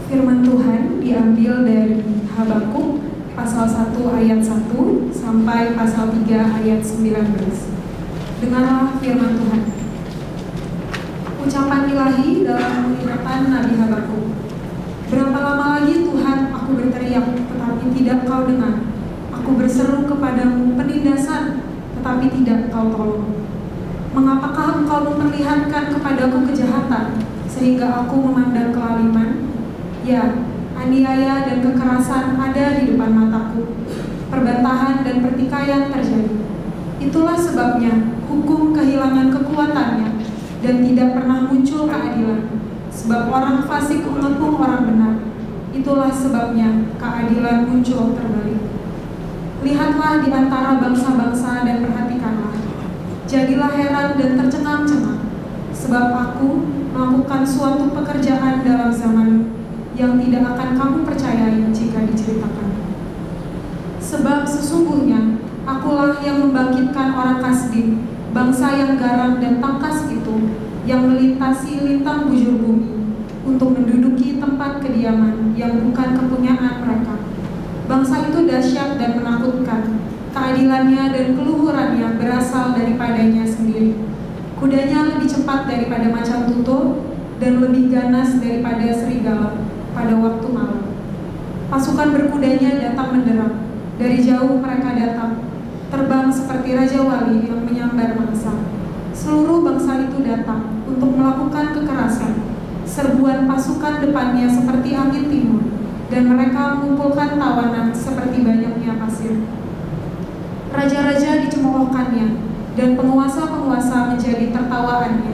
Firman Tuhan diambil dari Habakuk pasal 1 ayat 1 sampai pasal 3 ayat 19. Dengarlah firman Tuhan. Ucapan ilahi dalam penghirapan Nabi Habakuk. Berapa lama lagi Tuhan aku berteriak, tetapi tidak kau dengar. Aku berseru kepadamu penindasan, tetapi tidak kau tolong. Mengapakah engkau memperlihatkan kepadaku kejahatan, sehingga aku memandang kelaliman? Ya, aniaya dan kekerasan ada di depan mataku. Perbantahan dan pertikaian terjadi. Itulah sebabnya hukum kehilangan kekuatannya dan tidak pernah muncul keadilan. Sebab orang fasik mengepung orang benar. Itulah sebabnya keadilan muncul terbalik. Lihatlah di antara bangsa-bangsa dan perhatikanlah. Jadilah heran dan tercengang-cengang. Sebab aku melakukan suatu pekerjaan dalam zaman yang tidak akan kamu percayai jika diceritakan. Sebab sesungguhnya akulah yang membangkitkan orang Kasdim, bangsa yang garang dan tangkas itu, yang melintasi lintang bujur bumi, untuk menduduki tempat kediaman yang bukan kepunyaan mereka. Bangsa itu dahsyat dan menakutkan, keadilannya dan keluhurannya berasal daripadanya sendiri. Kudanya lebih cepat daripada macan tutul, dan lebih ganas daripada serigala pada waktu malam. Pasukan berkudanya datang menderang, dari jauh mereka datang, terbang seperti Raja Wali yang menyambar mangsa. Seluruh bangsa itu datang untuk melakukan kekerasan. Serbuan pasukan depannya seperti angin timur, dan mereka mengumpulkan tawanan seperti banyaknya pasir. Raja-raja dicemoohkannya, dan penguasa-penguasa menjadi tertawaannya.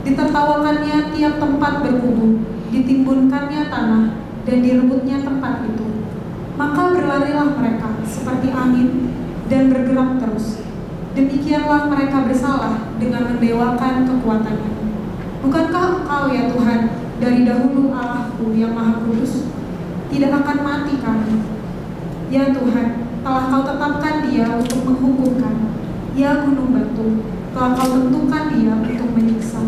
Ditertawakannya tiap tempat berkubu, ditimbunkannya tanah, dan direbutnya tempat itu. Maka berlarilah mereka seperti angin, dan bergerak terus. Demikianlah mereka bersalah dengan mendewakan kekuatannya. Bukankah engkau ya Tuhan dari dahulu Allahku yang maha kudus? Tidak akan mati kami. Ya Tuhan, telah kau tetapkan dia untuk menghukumkan. Ya gunung batu, telah kau tentukan dia untuk menyiksa.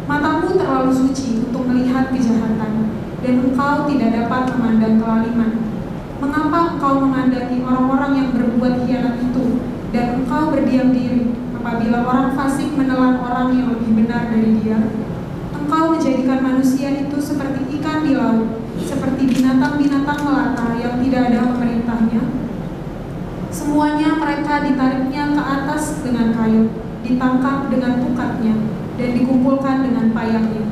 Matamu terlalu suci untuk melihat kejahatan, dan engkau tidak dapat memandang kelaliman. Mengapa engkau memandangi orang-orang yang berbuat khianat itu, dan engkau berdiam diri apabila orang fasik menelan orang yang lebih benar dari dia? Engkau menjadikan manusia itu seperti ikan di laut, seperti binatang-binatang melata yang tidak ada pemerintahnya. Semuanya mereka ditariknya ke atas dengan kayu, ditangkap dengan pukatnya, dan dikumpulkan dengan payahnya.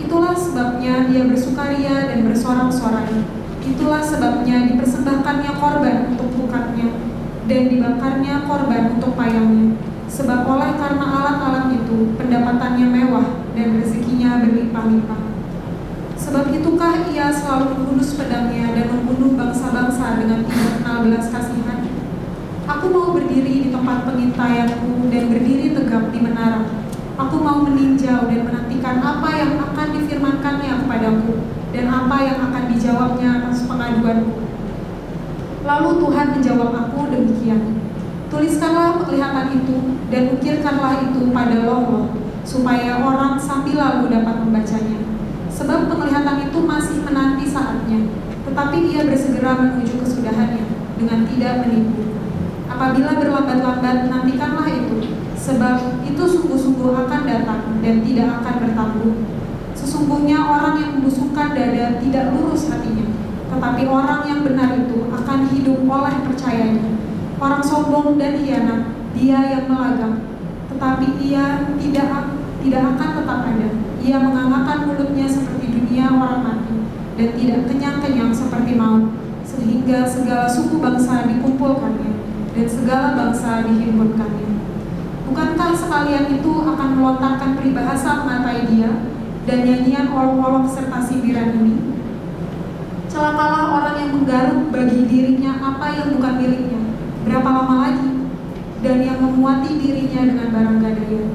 Itulah sebabnya dia bersukaria dan bersorak-sorai. Itulah sebabnya dipersembahkannya korban untuk pukatnya, dan dibakarnya korban untuk payahnya. Sebab oleh karena alat-alat itu, pendapatannya mewah, dan rezekinya berlimpah-limpah. Sebab itukah ia selalu menghunus pedangnya dan membunuh bangsa-bangsa dengan tidak kenal belas kasihan? Aku mau berdiri di tempat pengintaianku dan berdiri tegap di menara. Aku mau meninjau dan menantikan apa yang akan difirmankannya kepadaku dan apa yang akan dijawabnya atas pengaduanku. Lalu Tuhan menjawab aku demikian. Tuliskanlah penglihatan itu dan ukirkanlah itu pada loh-loh, supaya orang sambil lalu dapat membacanya. Sebab penglihatan itu masih menanti saatnya, tetapi ia bersegera menuju kesudahannya dengan tidak menipu. Apabila berlambat-lambat, nantikanlah itu, sebab itu sungguh-sungguh akan datang dan tidak akan bertanggung. Sesungguhnya orang yang membusungkan dada tidak lurus hatinya, tetapi orang yang benar itu akan hidup oleh percayanya. Orang sombong dan hianat, dia yang melagak, tetapi ia tidak akan tetap ada. Ia mengangkat mulutnya seperti dunia orang mati, dan tidak kenyang-kenyang seperti maut, sehingga segala suku bangsa dikumpulkannya, dan segala bangsa dihimpunkannya. Bukankah sekalian itu akan melontarkan peribahasa mengatai dia, dan nyanyian olok-olok serta sindiran ini? Celakalah orang yang menggaruk bagi dirinya apa yang bukan miliknya, berapa lama lagi, dan yang memuati dirinya dengan barang gadaian.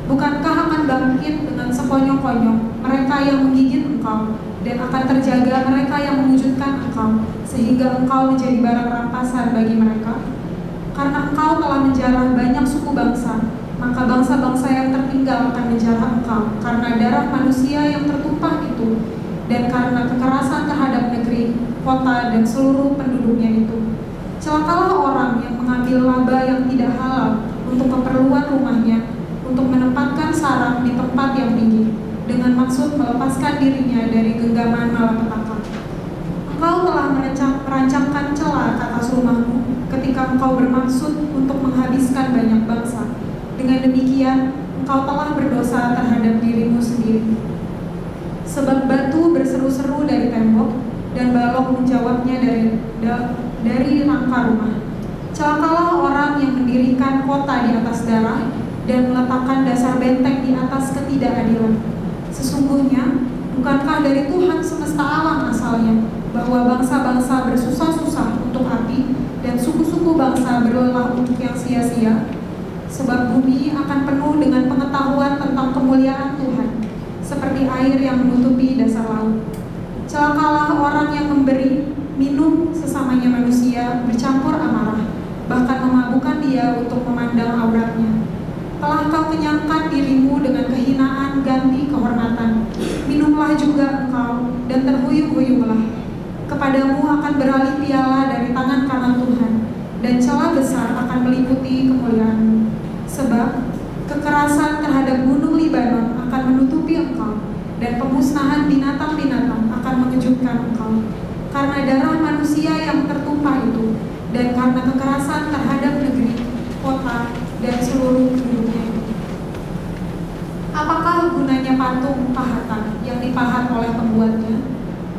Bukankah akan bangkit dengan sekonyong-konyong mereka yang menggigit engkau, dan akan terjaga mereka yang mewujudkan engkau, sehingga engkau menjadi barang rampasan bagi mereka? Karena engkau telah menjarah banyak suku bangsa, maka bangsa-bangsa yang tertinggal akan menjarah engkau karena darah manusia yang tertumpah itu, dan karena kekerasan terhadap kota dan seluruh penduduknya itu. Celakalah orang yang mengambil laba yang tidak halal untuk keperluan rumahnya, untuk menempatkan sarang di tempat yang tinggi, dengan maksud melepaskan dirinya dari genggaman malapetaka. Engkau telah merancangkan celah ke atas rumahmu ketika engkau bermaksud untuk menghabiskan banyak bangsa. Dengan demikian, engkau telah berdosa terhadap dirimu sendiri. Sebab batu berseru-seru dari tembok, dan balok menjawabnya dari rangka rumah. Celakalah orang yang mendirikan kota di atas darah, dan meletakkan dasar benteng di atas ketidakadilan. Sesungguhnya, bukankah dari Tuhan semesta alam asalnya, bahwa bangsa-bangsa bersusah-susah untuk api, dan suku-suku bangsa berlelah untuk yang sia-sia? Sebab bumi akan penuh dengan pengetahuan tentang kemuliaan Tuhan, seperti air yang menutupi dasar laut. Celakalah orang yang memberi minum sesamanya manusia bercampur amarah, bahkan memabukkan dia untuk memandang auratnya. Telah kau kenyangkan dirimu dengan kehinaan ganti kehormatan. Minumlah juga engkau, dan terhuyung-huyunglah. Kepadamu akan beralih piala dari tangan kanan Tuhan, dan celah besar akan meliputi kemuliaanmu. Sebab kekerasan terhadap gunung Libanon akan menutupi engkau, dan pemusnahan binatang-binatang akan mengejutkan engkau. Karena darah manusia yang tertumpah itu, dan karena kekerasan terhadap negeri, kota, dan seluruh penduduknya itu. Apakah gunanya patung pahatan yang dipahat oleh pembuatnya?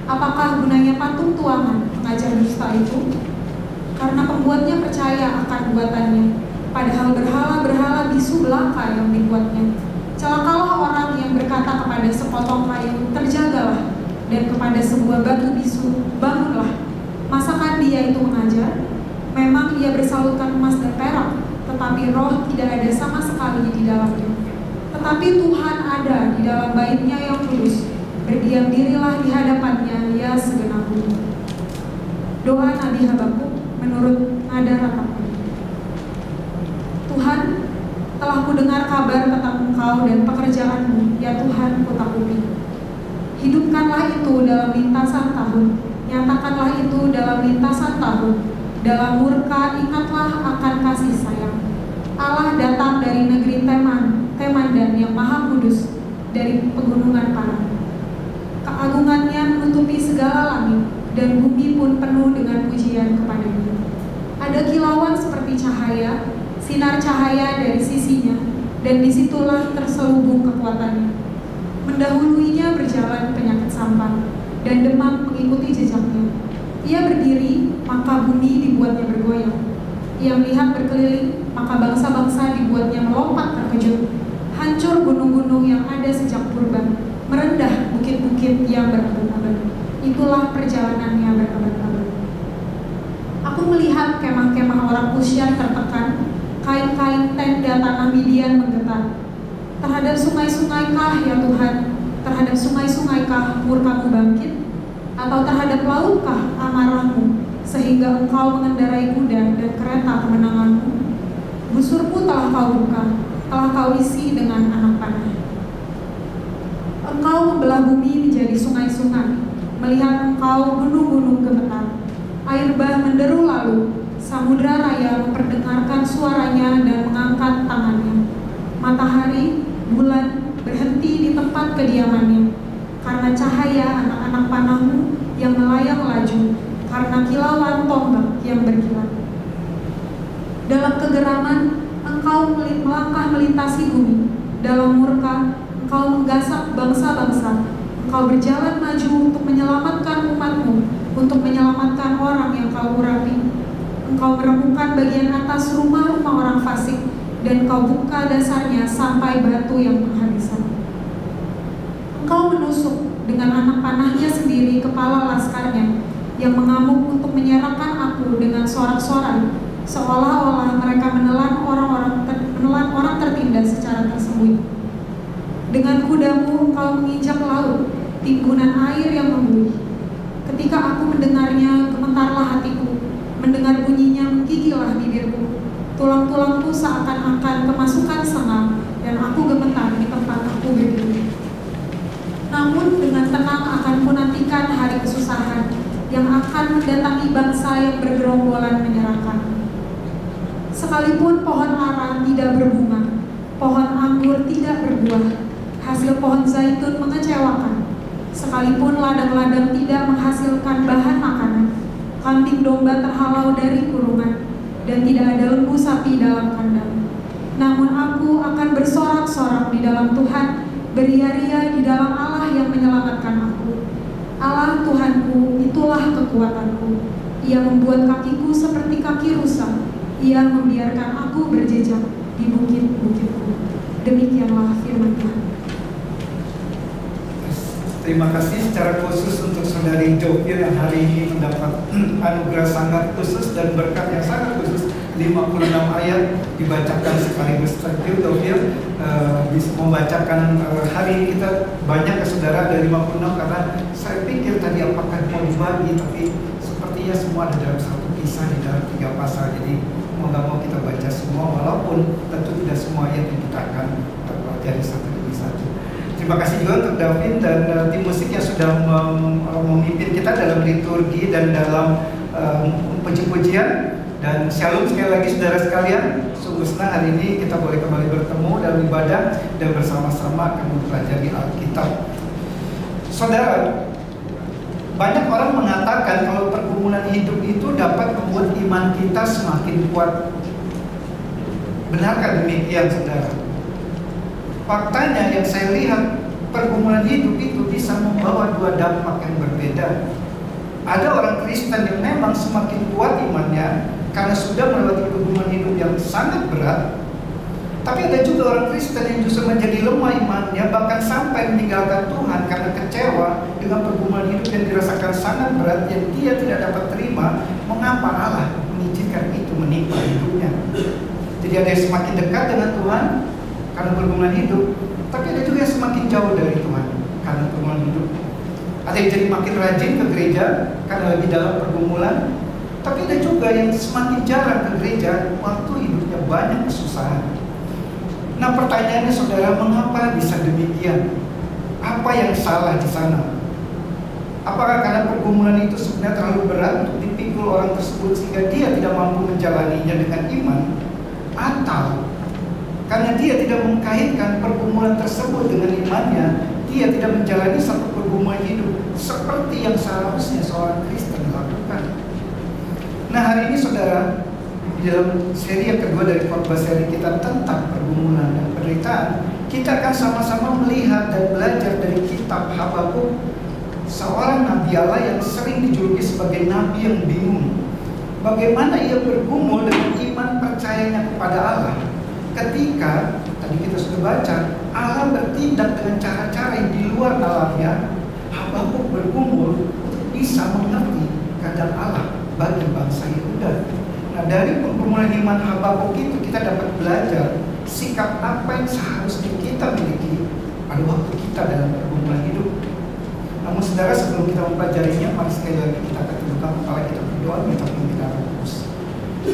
Apakah gunanya patung tuangan pengajar dusta itu? Karena pembuatnya percaya akan buatannya, padahal berhala-berhala bisu belaka yang dibuatnya. Celakalah orang yang berkata kepada sepotong kayu, terjagalah, dan kepada sebuah batu bisu, bangunlah. Masakan dia itu mengajar? Memang ia bersalutkan emas dan perak, tetapi roh tidak ada sama sekali di dalamnya. Tetapi Tuhan ada di dalam bait-Nya yang kudus. Berdiam dirilah di hadapannya, ya segenap bumi. Doa Nabi Habakuk menurut nada ratapan. Tuhan, telah kudengar kabar tentang Engkau dan pekerjaanmu, ya Tuhan, ku-takumi. Hidupkanlah itu dalam lintasan tahun, nyatakanlah itu dalam lintasan tahun. Dalam murka ingatlah akan kasih sayang. Allah datang dari negeri Temandan yang maha kudus, dari pegunungan Paran. Keagungannya menutupi segala langit, dan bumi pun penuh dengan pujian kepadanya. Ada kilauan seperti cahaya, sinar cahaya dari sisinya, dan disitulah terselubung kekuatannya. Mendahuluinya berjalan penyakit sampar, dan demam mengikuti jejaknya. Ia berdiri, maka bumi dibuatnya bergoyang. Ia melihat berkeliling, maka bangsa-bangsa dibuatnya melompat terkejut. Hancur gunung-gunung yang ada sejak purba, merendah bukit-bukit yang berabad-abad. Itulah perjalanannya berabad-abad. Aku melihat kemah-kemah orang Kusyar tertekan, kain-kain tenda tanah Midian menggetar. Terhadap sungai-sungaikah, ya Tuhan, terhadap sungai-sungaikah murka-Mu bangkit? Atau terhadap lautkah amarah-Mu, sehingga Engkau mengendarai kuda dan kereta kemenangan-Mu? Busurmu telah Kau buka, telah Kau isi dengan anak panah. Engkau membelah bumi menjadi sungai-sungai, melihat Engkau gunung-gunung gemetar. Air bah menderu lalu, samudra raya memperdengarkan suaranya dan mengangkat tangannya. Matahari, bulan berhenti di tempat kediamannya, karena cahaya anak-anak panah-Mu yang melayang laju, karena kilauan tombak yang berkilat. Dalam kegeraman, Engkau melangkah melintasi bumi. Dalam murka, Engkau menggasak bangsa-bangsa. Engkau berjalan maju untuk menyelamatkan umat-Mu, untuk menyelamatkan orang yang Kau urapi. Engkau meremukkan bagian atas rumah-rumah orang fasik, dan Kau buka dasarnya sampai batu yang penghabisan. Engkau menusuk dengan anak panahnya sendiri kepala laskarnya, yang mengamuk untuk menyerahkan aku dengan sorak-sorai, seolah-olah mereka menelan orang tertindas secara tersembunyi. Dengan kudamu Engkau menginjak laut, timbunan air yang membuih. Ketika aku mendengarnya, gemetarlah hatiku, mendengar bunyinya menggigillah bibirku. Tulang-tulangku seakan-akan kemasukan sengal, dan aku gemetar di tempat aku berdiri. Namun dengan tenang akan kunantikan hari kesusahan yang akan akan mendatangi bangsa yang bergerombolan menyerahkan. Sekalipun pohon ara tidak berbunga, pohon anggur tidak berbuah, hasil pohon zaitun mengecewakan. Sekalipun ladang-ladang tidak menghasilkan bahan makanan, kambing domba terhalau dari kurungan, dan tidak ada lembu sapi dalam kandang. Namun aku akan bersorak-sorak di dalam Tuhan, beria-ria di dalam Allah yang menyelamatkan aku. Allah Tuhanku, itulah kekuatanku. Ia membuat kakiku seperti kaki rusa. Ia membiarkan aku berjejak di bukit-bukitku. Demikianlah firman Tuhan. Terima kasih secara khusus untuk Saudari Jopir yang hari ini mendapat anugerah sangat khusus dan berkat yang sangat khusus. 56 ayat dibacakan sekaligus. Thank you Jopir bisa membacakan hari ini. Kita banyak ke saudara dari 56 karena saya pikir tadi apakah mau dibagi, tapi sepertinya semua ada dalam satu kisah di dalam 3 pasal. Jadi mau gak mau kita baca semua, walaupun tentu tidak semua ayat yang kita akan pelajari satu demi satu. Terima kasih juga untuk Davin dan tim musik yang sudah memimpin kita dalam liturgi dan dalam puji-pujian. Dan shalom sekali lagi saudara sekalian. Sungguh senang hari ini kita boleh kembali bertemu dalam ibadah dan bersama-sama akan mempelajari Alkitab. Saudara, banyak orang mengatakan kalau pergumulan hidup itu dapat membuat iman kita semakin kuat. Benarkah demikian saudara? Faktanya yang saya lihat, pergumulan hidup itu bisa membawa 2 dampak yang berbeda. Ada orang Kristen yang memang semakin kuat imannya karena sudah melewati pergumulan hidup yang sangat berat. Tapi ada juga orang Kristen yang justru menjadi lemah imannya, bahkan sampai meninggalkan Tuhan karena kecewa dengan pergumulan hidup yang dirasakan sangat berat, yang dia tidak dapat terima. Mengapa Allah mengizinkan itu menimpa hidupnya? Jadi ada yang semakin dekat dengan Tuhan karena pergumulan hidup, tapi ada juga yang semakin jauh dari Tuhan karena pergumulan hidup. Ada yang jadi makin rajin ke gereja karena lagi dalam pergumulan, tapi ada juga yang semakin jarang ke gereja waktu hidupnya banyak kesusahan. Nah pertanyaannya saudara, mengapa bisa demikian? Apa yang salah di sana? Apakah karena pergumulan itu sebenarnya terlalu berat untuk dipikul orang tersebut sehingga dia tidak mampu menjalaninya dengan iman? Atau karena dia tidak mengkaitkan pergumulan tersebut dengan imannya, dia tidak menjalani satu pergumulan hidup seperti yang seharusnya seorang Kristen lakukan? Nah hari ini saudara, di dalam seri yang kedua dari khotbah seri kita tentang pergumulan dan penderitaan, kita akan sama-sama melihat dan belajar dari kitab Habakuk, seorang nabi Allah yang sering dijuluki sebagai nabi yang bingung. Bagaimana ia bergumul dengan iman percayanya kepada Allah ketika tadi kita sudah baca Allah bertindak dengan cara-cara yang di luar nalarnya. Habakuk bergumul untuk bisa mengerti keadaan Allah bagi bangsa Yehuda. Nah dari pergumulan iman Habakuk itu kita dapat belajar sikap apa yang seharusnya kita miliki pada waktu kita dalam pergumulan hidup. Namun saudara, sebelum kita mempelajarinya, mari sekali lagi kita akan tundukkan kepala kita berdoa, minta pimpin kita fokus.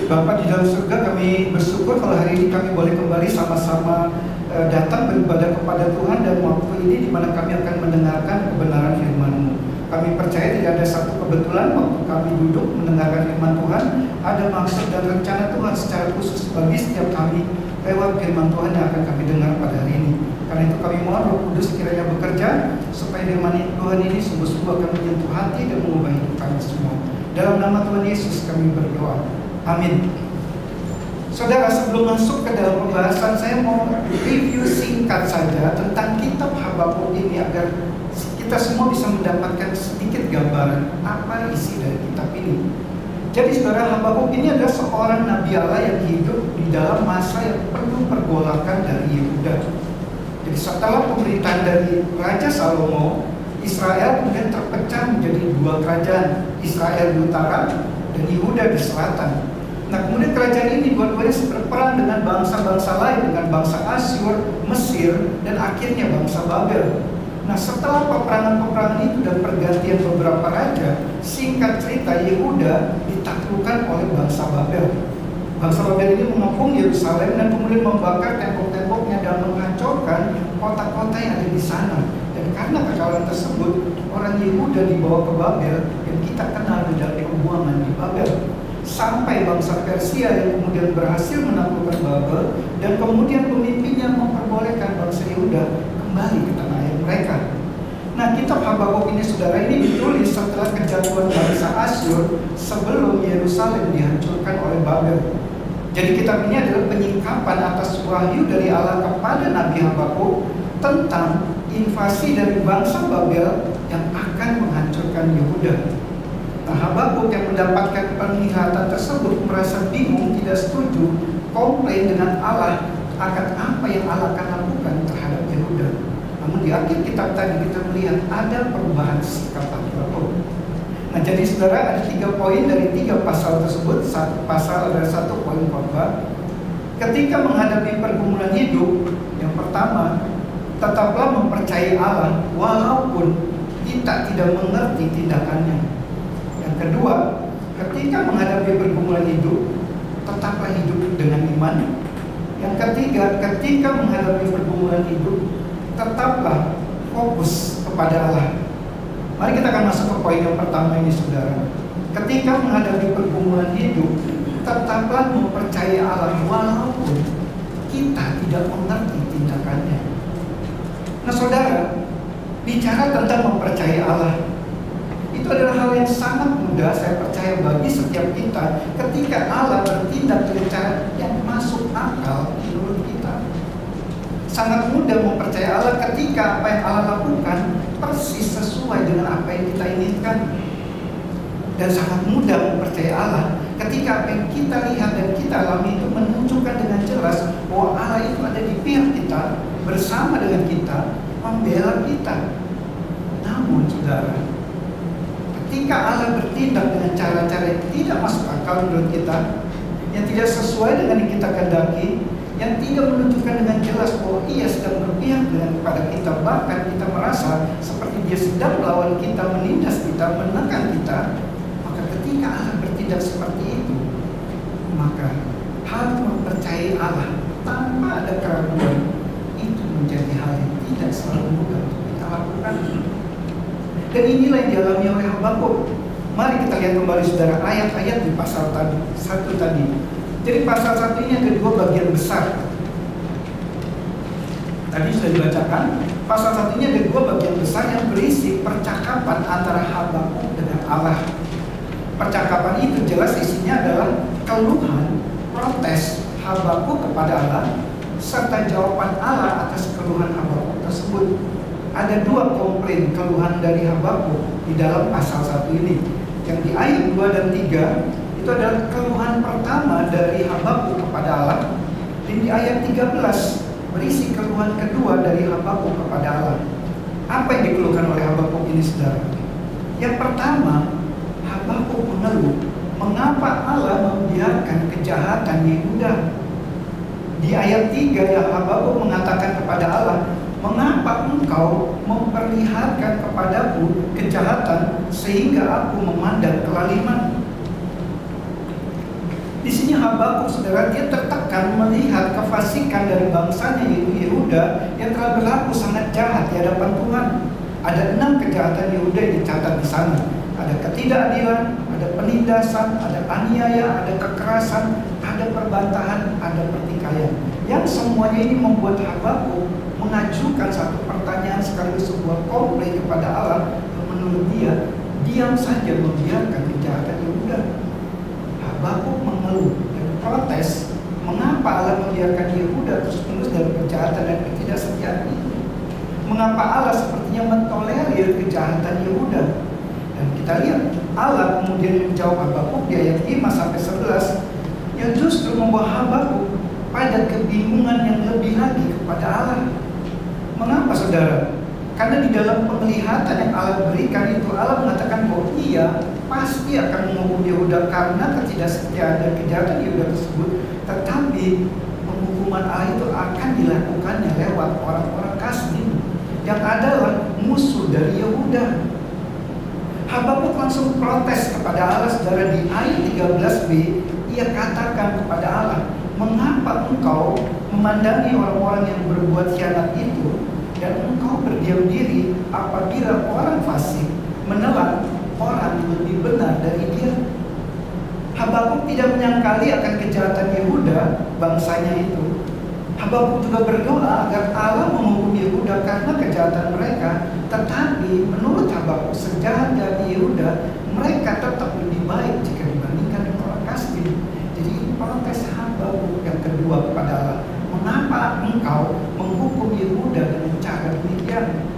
Bapa di dalam surga, kami bersyukur kalau hari ini kami boleh kembali sama-sama datang beribadah kepada Tuhan, dan waktu ini di mana kami akan mendengarkan kebenaran firman-Mu. Kami percaya tidak ada satu kebetulan waktu kami duduk mendengarkan firman Tuhan, ada maksud dan rencana Tuhan secara khusus bagi setiap kami lewat firman Tuhan yang akan kami dengar pada hari ini. Karena itu kami mohon Roh Kudus kiranya bekerja supaya firman Tuhan ini sungguh-sungguh akan menyentuh hati dan mengubah hidup kami semua. Dalam nama Tuhan Yesus kami berdoa. Amin. Saudara, sebelum masuk ke dalam pembahasan, saya mau review singkat saja tentang kitab Habakuk ini agar kita semua bisa mendapatkan sedikit gambaran apa isi dari kitab ini. Jadi saudara, Habakuk ini adalah seorang nabi Allah yang hidup di dalam masa yang penuh pergolakan dari Yehuda. Jadi setelah pemerintahan dari Raja Salomo, Israel kemudian terpecah menjadi 2 kerajaan, Israel di utara dan Yehuda di selatan. Nah kemudian kerajaan ini dua-duanya berperang dengan bangsa-bangsa lain, dengan bangsa Asyur, Mesir, dan akhirnya bangsa Babel. Nah setelah peperangan-peperangan itu dan pergantian beberapa raja, singkat cerita Yehuda ditaklukkan oleh bangsa Babel. Bangsa Babel ini mengepung Yerusalem dan kemudian membakar tembok-temboknya dan menghancurkan kota-kota yang ada di sana. Dan karena kekalahan tersebut, orang Yehuda dibawa ke Babel yang kita kenal di dalam pembuangan di Babel. Sampai bangsa Persia yang kemudian berhasil menaklukkan Babel, dan kemudian pemimpinnya memperbolehkan bangsa Yehuda kembali ke tanah air mereka. Nah, kitab Habakuk ini, saudara, ini ditulis setelah kejatuhan bangsa Asyur sebelum Yerusalem dihancurkan oleh Babel. Jadi kitab ini adalah penyingkapan atas wahyu dari Allah kepada Nabi Habakuk tentang invasi dari bangsa Babel yang akan menghancurkan Yehuda. Nah, Habakuk yang mendapatkan penglihatan tersebut merasa bingung, tidak setuju, komplain dengan Allah akan apa yang Allah akan lakukan terhadap Yehuda. Namun di akhir kitab tadi kita melihat ada perubahan sikap Habakuk. Nah, jadi saudara, ada 3 poin dari 3 pasal tersebut. Satu pasal ada 1 poin khotbah. Ketika menghadapi pergumulan hidup, yang pertama, tetaplah mempercayai Allah walaupun kita tidak mengerti tindakannya. Yang kedua, ketika menghadapi pergumulan hidup, tetaplah hidup dengan iman. Yang ketiga, ketika menghadapi pergumulan hidup, tetaplah fokus kepada Allah. Mari kita akan masuk ke poin yang pertama ini, saudara. Ketika menghadapi pergumulan hidup, tetaplah mempercayai Allah walaupun kita tidak mengerti tindakannya. Nah, saudara, bicara tentang mempercayai Allah, itu adalah hal yang sangat mudah, saya percaya, bagi setiap kita ketika Allah bertindak dengan cara yang masuk akal menurut kita. Sangat mudah mempercayai Allah ketika apa yang Allah lakukan persis sesuai dengan apa yang kita inginkan. Dan sangat mudah mempercayai Allah ketika apa yang kita lihat dan kita alami itu menunjukkan dengan jelas bahwa Allah itu ada di pihak kita, bersama dengan kita, membela kita. Namun, saudara, ketika Allah bertindak dengan cara-cara yang tidak masuk akal menurut kita, yang tidak sesuai dengan yang kita kehendaki, yang tidak menunjukkan dengan jelas bahwa Ia sedang berpihak kepada kita, bahkan kita merasa seperti Dia sedang melawan kita, menindas kita, menekan kita, maka ketika Allah bertindak seperti itu, maka hal mempercayai Allah tanpa ada keraguan itu menjadi hal yang tidak selalu mudah untuk kita lakukan. Dan inilah yang dialami oleh Habakuk. Mari kita lihat kembali, saudara, ayat-ayat di pasal 1 tadi. Jadi pasal 1 ini ada 2 bagian besar. Tadi sudah dibacakan. Pasal 1 ini ada 2 bagian besar yang berisi percakapan antara Habakuk dengan Allah. Percakapan itu jelas isinya adalah keluhan, protes Habakuk kepada Allah, serta jawaban Allah atas keluhan Habakuk tersebut. Ada 2 komplain keluhan dari Habakuk di dalam pasal 1 ini. Yang di ayat 2 dan 3 itu adalah keluhan pertama dari Habakuk kepada Allah. Dan di ayat 13 berisi keluhan kedua dari Habakuk kepada Allah. Apa yang dikeluhkan oleh Habakuk ini, saudara? Yang pertama, Habakuk mengeluh mengapa Allah membiarkan kejahatan Yehuda. Di ayat 3 ya, Habakuk mengatakan kepada Allah, mengapa engkau memperlihatkan kepadaku kejahatan sehingga aku memandang kelaliman. Di sini Habakuk, saudara, dia tertekan melihat kefasikan dari bangsanya yaitu Yehuda yang telah berlaku sangat jahat di hadapan Tuhan. Ada 6 kejahatan Yehuda yang dicatat di sana. Ada ketidakadilan, ada penindasan, ada aniaya, ada kekerasan, ada perbantahan, ada pertikaian. Yang semuanya ini membuat Habakuk mengajukan satu pertanyaan sekaligus sebuah komplain kepada Allah yang menurut dia diam saja membiarkan kejahatan Yehuda. Habakuk mengeluh dan protes mengapa Allah membiarkan Yehuda terus-menerus dalam kejahatan dan ketidaksetiaan itu. Mengapa Allah sepertinya mentolerir kejahatan Yehuda. Dan kita lihat Allah kemudian menjawab Habakuk di ayat 5-11 yang justru membawa Habakuk pada kebingungan yang lebih lagi kepada Allah. Mengapa, saudara? Karena di dalam penglihatan yang Allah berikan itu, Allah mengatakan bahwa Ia pasti akan menghukum Yehuda karena ketidaksetiaan dan kejahatan Yehuda tersebut. Tetapi penghukuman Allah itu akan dilakukannya lewat orang-orang Kasdim yang adalah musuh dari Yehuda. Habakuk langsung protes kepada Allah, saudara. Di ayat 13b ia katakan kepada Allah, mengapa engkau memandangi orang-orang yang berbuat khianat itu dan engkau berdiam diri apabila orang fasik menelan orang lebih benar dari dia. Habakuk tidak menyangkali akan kejahatan Yehuda, bangsanya itu. Habakuk juga berdoa agar Allah menghukum Yehuda karena kejahatan mereka. Tetapi menurut Habakuk, sejahat-jahat Yehuda, mereka tetap lebih baik jika dibandingkan dengan orang Kasdim. Jadi ini protes Habakuk yang kedua kepada Allah. Mengapa engkau menghukum Yehuda dengan cara demikian?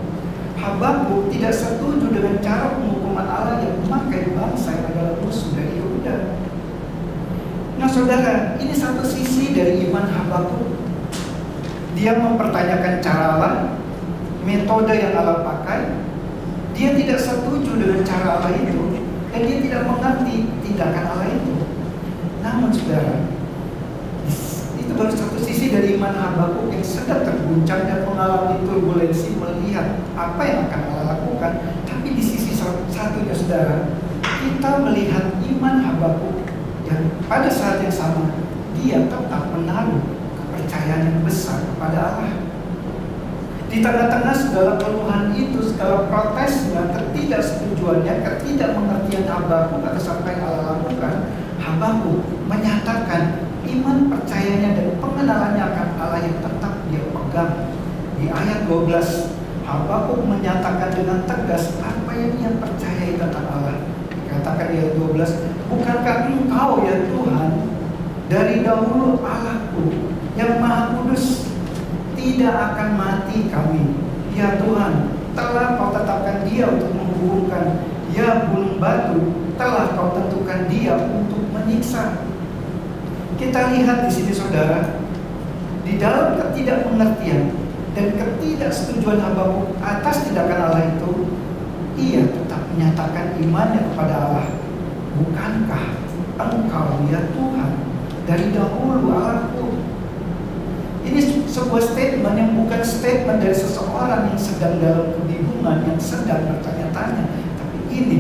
Habakuk tidak setuju dengan cara penghukuman Allah yang memakai bangsa yang adalah musuh dari Yehuda. Nah saudara, ini satu sisi dari iman Habakuk. Dia mempertanyakan cara Allah, metode yang Allah pakai. Dia tidak setuju dengan cara Allah itu, dan dia tidak mengerti tindakan Allah itu. Namun saudara, itu baru satu sisi dari iman Habakuk yang sedang terguncang dan mengalami turbulensi melihat apa yang akan Allah lakukan. Tapi di sisi satunya saudara, kita melihat iman Habakuk yang pada saat yang sama dia tetap menaruh kepercayaan yang besar kepada Allah. Di tengah-tengah segala keluhan itu, segala protesnya, ketidaksetujuannya, ketidakmengertian Habakuk atas apa yang Allah lakukan, Habakuk menyatakan iman percayanya dan pengenalannya akan Allah yang tetap dia pegang. Di ayat 12, Habakuk menyatakan dengan tegas apa yang ia percayai tentang Allah. Dikatakan di ayat 12, bukankah engkau ya Tuhan dari dahulu Allahku yang maha kudus, tidak akan mati kami. Ya Tuhan, telah kau tetapkan dia untuk menghukumkan. Ya gunung batu, telah kau tentukan dia untuk menyiksa. Kita lihat di sini saudara, di dalam ketidakmengertian dan ketidaksetujuan Habakuk atas tindakan Allah itu, ia tetap menyatakan imannya kepada Allah. Bukankah engkau ya Tuhan dari dahulu Allahku? Ini sebuah statement yang bukan statement dari seseorang yang sedang dalam kebingungan, yang sedang bertanya-tanya. Tapi ini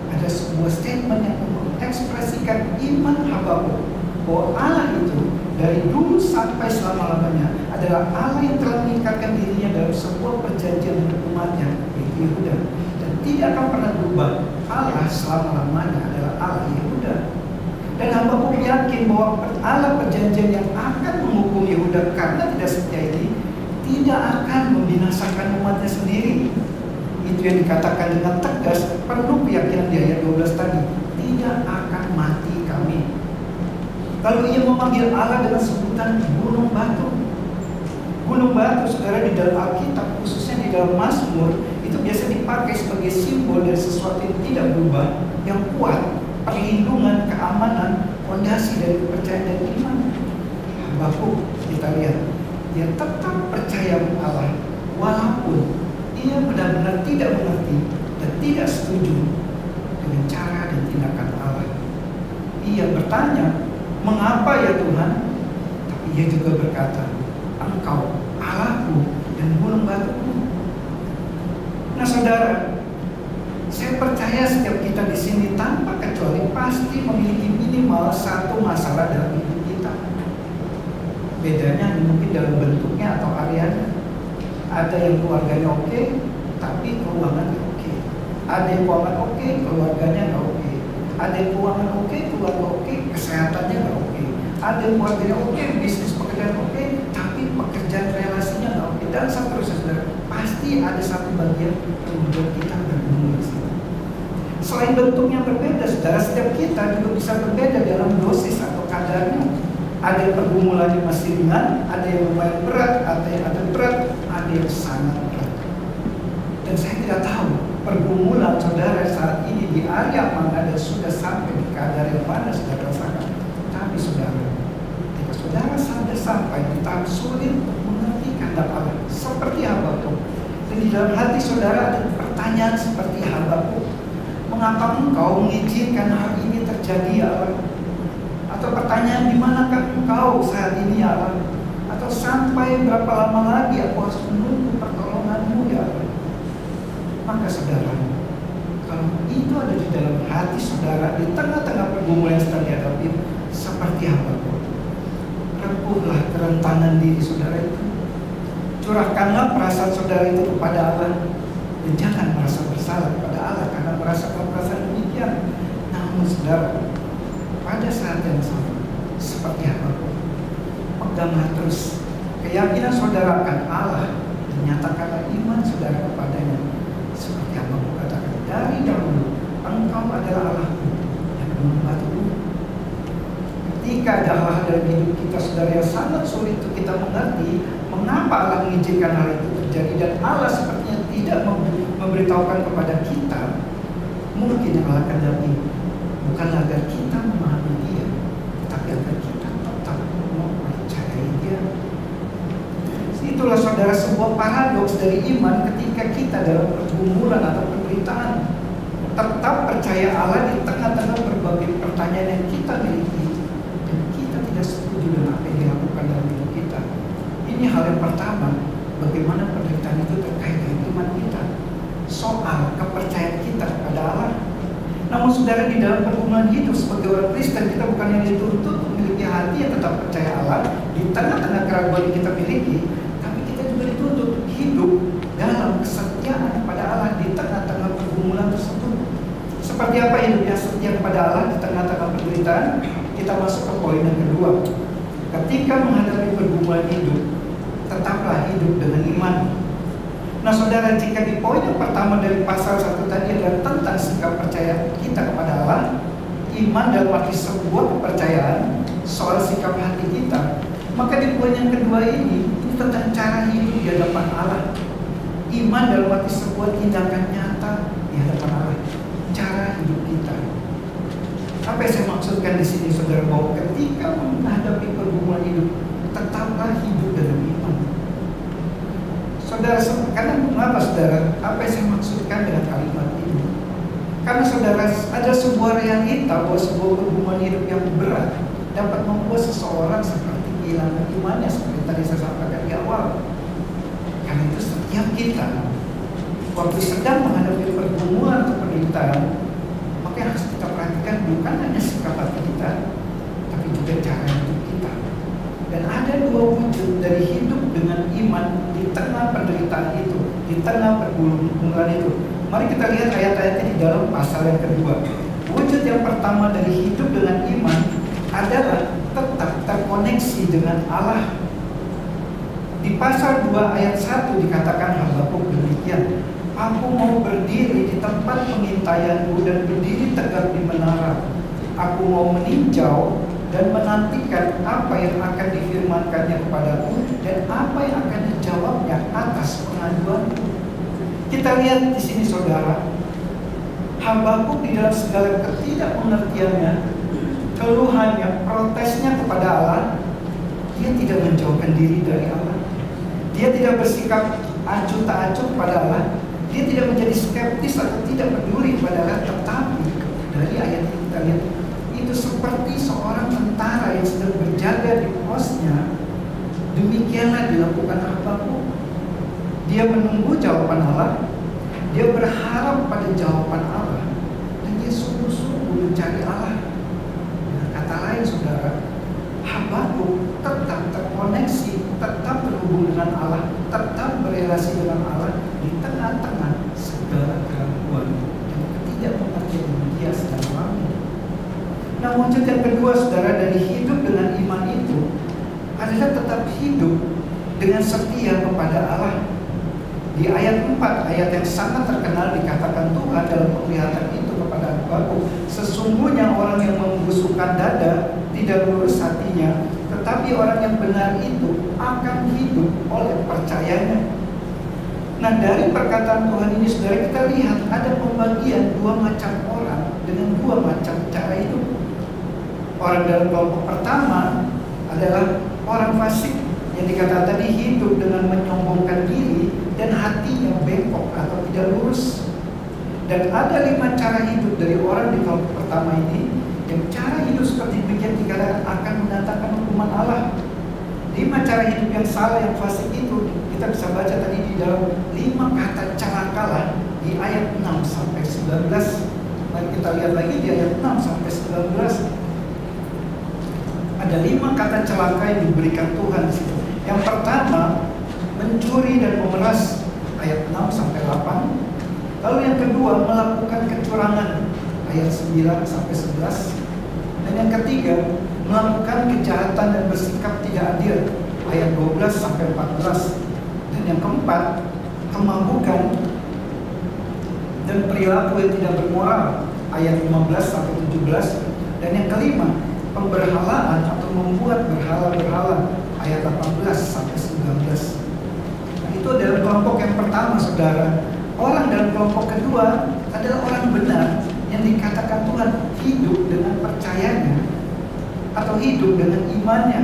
ada sebuah statement yang mengekspresikan iman Habakuk bahwa Allah itu dari dulu sampai selama-lamanya adalah Allah yang telah mengikatkan dirinya dalam sebuah perjanjian dengan umatnya, yaitu Yehuda, dan tidak akan pernah berubah. Allah selama-lamanya adalah Allah Yehuda. Dan Habakuk yakin bahwa Allah perjanjian yang akan menghukum Yehuda karena tidak setia ini tidak akan membinasakan umatnya sendiri. Itu yang dikatakan dengan tegas, penuh keyakinan di ayat 12 tadi, tidak akan mati kami. Lalu ia memanggil Allah dengan sebutan gunung batu. Gunung batu saudara di dalam Alkitab, khususnya di dalam Mazmur, itu biasa dipakai sebagai simbol dari sesuatu yang tidak berubah, yang kuat, perlindungan, keamanan, fondasi dari kepercayaan dan iman. Habakuk kita lihat, dia tetap percaya Allah walaupun ia benar-benar tidak mengerti dan tidak setuju dengan cara dan tindakan Allah. Ia bertanya, mengapa ya Tuhan? Tapi ia juga berkata, engkau Allahku dan gunung batuku. Nah saudara, saya percaya setiap kita di sini tanpa kecuali pasti memiliki minimal satu masalah dalam hidup kita. Bedanya mungkin dalam bentuknya atau areanya. Ada yang keluarganya oke, tapi keuangan nggak oke. Ada yang keuangan oke, keluarganya nggak oke. Ada yang keuangan oke, keluarga oke, kesehatannya nggak oke. Ada yang keluarganya oke, bisnis pekerjaan oke, tapi pekerjaan relasinya nggak oke. Dan seterusnya saudara. Pasti ada satu bagian yang membuat kita bergumul di situ. Selain bentuknya berbeda, saudara, setiap kita juga bisa berbeda dalam dosis atau kadarnya. Ada yang pergumulannya masih ringan, ada yang lumayan berat, ada yang ada berat, ada yang sangat berat. Dan saya tidak tahu pergumulan saudara saat ini di area mana dan sudah sampai di kadar yang mana saudara rasakan. Tapi saudara, ketika saudara sampai di tahap sulit untuk mengerti kehendak Allah, seperti Habakuk, dan di dalam hati saudara ada pertanyaan seperti Habakuk, mengapa engkau mengizinkan hal ini terjadi ya Allah? Atau pertanyaan, di manakah engkau saat ini ya Allah? Atau sampai berapa lama lagi aku harus menunggu pertolonganmu ya Allah? Maka saudara, kalau itu ada di dalam hati saudara, di tengah-tengah pergumulan yang sedang dihadapi, seperti Habakuk, rempuhlah kerentanan diri saudara itu. Curahkanlah perasaan saudara itu kepada Allah, dan jangan merasa bersalah kepada Allah karena merasakan perasaan demikian. Namun saudara, pada saat yang sama, seperti Habakuk, peganglah terus keyakinan saudara akan Allah dan nyatakanlah iman saudara kepadanya. Seperti Habakuk katakan, dari dahulu Engkau adalah Allahku yang membantuku. Ketika ada hal-hal dalam hidup kita saudara yang sangat sulit untuk kita mengerti mengapa Allah mengizinkan hal itu terjadi, dan Allah sepertinya tidak memberitahukan kepada kita, mungkin yang Allah kehendaki bukanlah agar kita memahami Dia, tapi agar kita tetap mempercayai Dia. Itulah saudara sebuah paradoks dari iman ketika kita dalam pergumulan atau penderitaan tetap percaya Allah di tengah-tengah berbagai pertanyaan yang kita miliki dan kita tidak setuju dengan apa yang dilakukan dalam hidup kita. Ini hal yang pertama, bagaimana penderitaan itu terkait dengan iman kita, soal kepercayaan kita kepada Allah. Namun saudara, di dalam pergumulan hidup sebagai orang Kristen, kita bukan yang dituntut memiliki hati yang tetap percaya Allah di tengah-tengah keraguan yang kita miliki, tapi kita juga dituntut hidup dalam kesetiaan kepada Allah di tengah-tengah pergumulan tersebut. Seperti apa hidup yang setia kepada Allah di tengah-tengah penderitaan? Kita masuk ke poin yang kedua. Ketika menghadapi pergumulan hidup, tetaplah hidup dengan iman. Nah saudara, jika di poin yang pertama dari pasal 1 tadi adalah tentang sikap percaya kita kepada Allah, iman dalam arti sebuah kepercayaan soal sikap hati kita, maka di poin yang kedua ini tentang cara hidup di hadapan Allah. Iman dalam arti sebuah tindakan nyata di hadapan Allah, cara hidup kita. Apa yang saya maksudkan di sini saudara, bahwa ketika menghadapi pergumulan hidup, tetaplah hidup dengan iman. Saudara, karena mengapa saudara? Apa yang saya maksudkan dengan kalimat ini? Karena saudara, ada sebuah realita bahwa sebuah pergumulan hidup yang berat dapat membuat seseorang seperti kehilangan imannya, seperti tadi saya sampaikan di awal. Karena itu setiap kita waktu sedang menghadapi pergumulan atau penderitaan, maka yang harus kita perhatikan bukan hanya sikap hati kita, tapi juga cara hidup kita. Dan ada dua wujud dari hidup dengan iman di tengah penderitaan itu, di tengah pergumulan itu. Mari kita lihat ayat-ayatnya di dalam pasal yang kedua. Wujud yang pertama dari hidup dengan iman adalah tetap terkoneksi dengan Allah. Di pasal 2 ayat 1 dikatakan Habakuk demikian, aku mau berdiri di tempat pengintaianku dan berdiri tegak di menara. Aku mau meninjau dan menantikan apa yang akan difirmankannya kepadaku dan apa yang akan dijawabnya atas pengaduanku. Kita lihat di sini saudara, Habakuk di dalam segala ketidakmengertiannya, keluhannya, protesnya kepada Allah, dia tidak menjauhkan diri dari Allah. Dia tidak bersikap acuh tak acuh kepada Allah. Dia tidak menjadi skeptis atau tidak peduli kepada Allah. Tetapi dari ayat ini kita lihat, itu seperti seorang tentara yang sedang berjaga di posnya. Demikianlah dilakukan Habakuk. Dia menunggu jawaban Allah, dia berharap pada jawaban Allah, dan dia sungguh-sungguh mencari Allah. Dengan kata lain saudara, Habakuk tetap terkoneksi, tetap terhubung dengan Allah, tetap berrelasi dengan Allah di tengah-tengah segala keraguan dan ketidakmengertian yang dia sedang alami. Nah, wujud yang kedua saudara dari hidup dengan iman itu adalah tetap hidup dengan setia kepada Allah. Di ayat 4, ayat yang sangat terkenal, dikatakan Tuhan dalam penglihatan itu kepada Habakuk, sesungguhnya orang yang membusukkan dada tidak lurus hatinya, tetapi orang yang benar itu akan hidup oleh percayanya. Nah, dari perkataan Tuhan ini saudara, kita lihat ada pembagian dua macam orang dengan dua macam cara hidup. Orang dalam kelompok pertama adalah orang fasik yang dikatakan tadi hidup dengan menyombongkan diri dan hatinya bengkok atau tidak lurus. Dan ada 5 cara hidup dari orang di kelompok pertama ini yang cara hidup seperti demikian dikatakan akan mendatangkan hukuman Allah. 5 cara hidup yang salah, yang fasik itu kita bisa baca tadi di dalam 5 kata celakalah di ayat 6 sampai 19. Mari kita lihat lagi di ayat 6 sampai 19. Ada 5 kata celaka yang diberikan Tuhan di situ. Yang pertama, mencuri dan memeras, ayat 6-8. Lalu yang kedua, melakukan kecurangan, ayat 9-11. Dan yang ketiga, melakukan kejahatan dan bersikap tidak adil, ayat 12-14. Dan yang keempat, kemabukan dan perilaku yang tidak bermoral, ayat 15-17. Dan yang kelima, pemberhalaan atau membuat berhala-berhala, ayat 18-19. Nah, itu adalah kelompok yang pertama, saudara. Orang dalam kelompok kedua adalah orang benar yang dikatakan Tuhan hidup dengan percayanya atau hidup dengan imannya.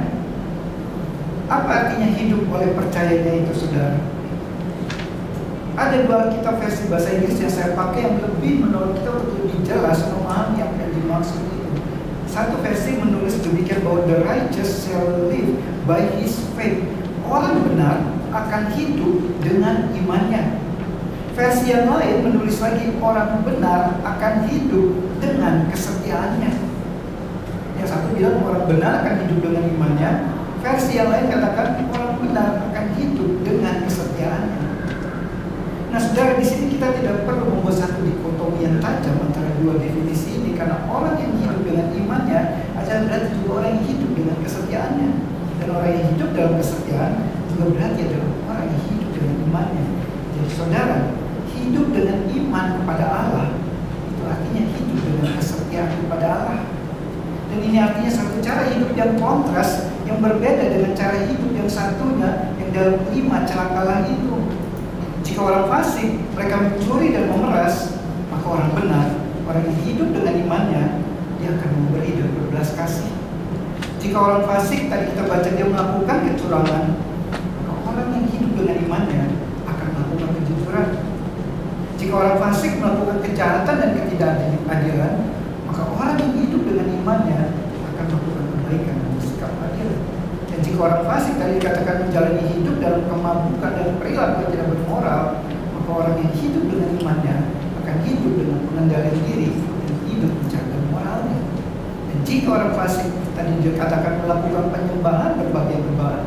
Apa artinya hidup oleh percayanya itu, saudara? Ada dua Alkitab versi bahasa Inggris yang saya pakai yang lebih menolong kita untuk lebih jelas memahami apa yang dimaksud itu. Satu versi menulis demikian bahwa the righteous shall live by his faith. Orang benar akan hidup dengan imannya. Versi yang lain menulis lagi orang benar akan hidup dengan kesetiaannya. Yang satu bilang orang benar akan hidup dengan imannya. Versi yang lain katakan orang benar akan hidup dengan kesetiaannya. Nah, saudara, di sini kita tidak perlu membuat satu dikotomi yang tajam antara dua definisi ini, karena orang yang hidup dengan imannya adalah berarti juga orang yang hidup dengan kesetiaannya. Dan orang yang hidup dalam kesetiaan juga berarti adalah orang yang hidup dengan imannya. Jadi, saudara, hidup dengan iman kepada Allah itu artinya hidup dengan kesetiaan kepada Allah. Dan ini artinya satu cara hidup yang kontras, yang berbeda dengan cara hidup yang satunya, yang dalam 5 celakalah itu. Jika orang fasik, mereka mencuri dan memeras, maka orang benar, orang yang hidup dengan imannya, dia akan memberi dan berbelas kasih. Jika orang fasik, tadi kita baca dia melakukan kecurangan, maka orang yang hidup dengan imannya akan melakukan kejujuran. Jika orang fasik melakukan kejahatan dan ketidakadilan, maka orang yang hidup dengan imannya akan melakukan kebaikan dan bersikap adil. Dan jika orang fasik tadi dikatakan menjalani hidup dalam kemabukan dan perilaku yang tidak bermoral, maka orang yang hidup dengan imannya akan hidup dengan pengendalian diri dan hidup menjaga moralnya. Dan jika orang fasik tadi dikatakan melakukan penyembahan berbagai